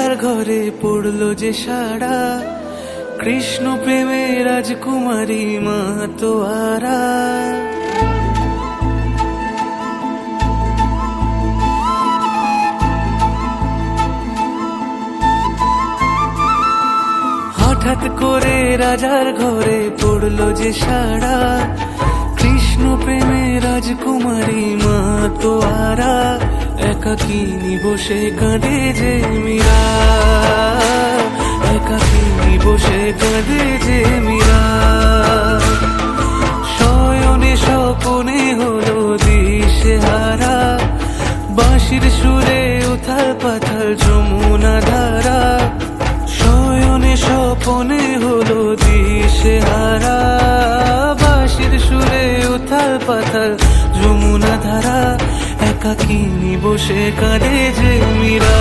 রাজার ঘরে পড়লো যে সাড়া, কৃষ্ণ প্রেমে রাজকুমারী মাতোয়ারা। হঠাৎ করে রাজার ঘরে পড়লো যে সাড়া, কৃষ্ণ প্রেমে রাজকুমারী মাতোয়ারা। একাকিনী বসে কাঁদে যে মীরা, একাকিনী বসে কাঁদে যে মীরা। শয়নে স্বপনে হলো দিশেহারা, বাঁশির সুরে উথাল পাথাল যমুনা ধারা। শয়নে স্বপনে হলো দিশেহারা, বাঁশির সুরে উথাল পাথাল যমুনা ধারা। একাকিনী বসে কাঁদে যে মীরা,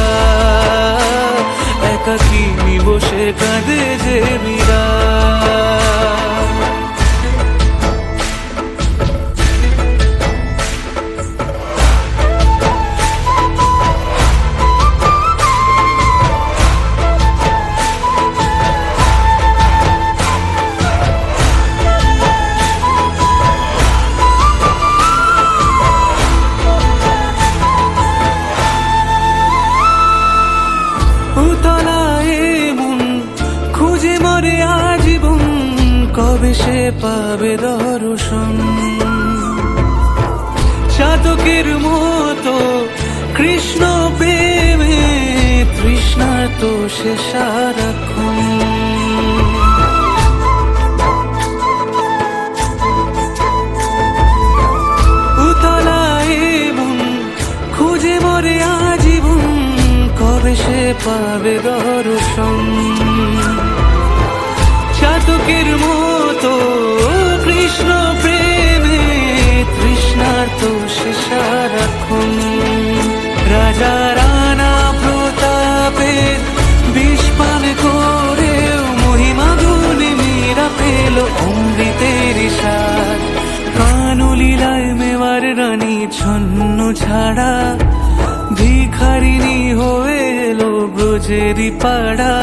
একাকিনী বসে কাঁদে যে মীরা। খুঁজে মরে আজীবন, কবে সে পাবে দর্শন। চাতকের মতো কৃষ্ণ প্রেমে তৃষ্ণার্ত সে সারাক্ষণ। উতলায় মন খুঁজে মরে আজীবন, কবে সে পাবে দর্শন। চাতকের মতো কৃষ্ণ প্রেমে তৃষ্ণার্ত সে সারাক্ষণ। রাজা রানা প্রতাপের বিষ পান করেও মহিমা গুণে মীরা পেল অমৃতের স্বাদ। কানলীলায় মেওয়ার রানী ছন্ন ছাড়া, ভিখারিনী হয়ে এলো ব্রজেরই পাড়া।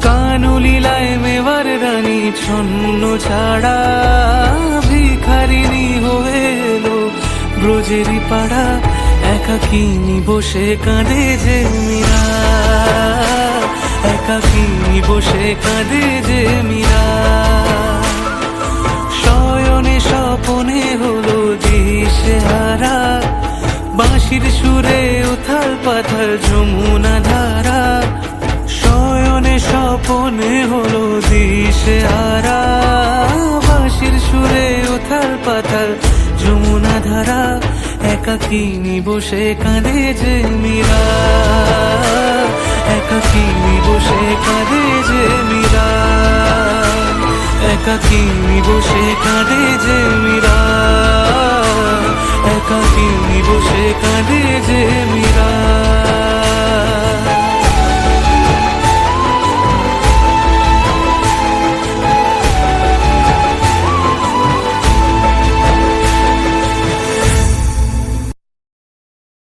কানলীলায় মেওয়ার রানী ছন্ন ছাড়া, ভিখারিনী হয়ে এলো ব্রজেরই পাড়া। একাকিনী বসে কাঁদে যে মীরা, একাকিনী বসে কাঁদে যে মীরা। শয়নে স্বপনে হলো দিশেহারা, বাঁশির সুরে উথাল পাথাল যমুনা ধারা। শয়নে স্বপনে হলো দিশেহারা, বাঁশির সুরে উথাল পাথাল যমুনা ধারা। একাকিনী বসে কাঁদে যে মীরা, একাকিনী বসে কাঁদে যে মীরা, একাকিনী বসে কাঁদে যে মীরা, একাকিনী বসে কাঁদে যে মীরা।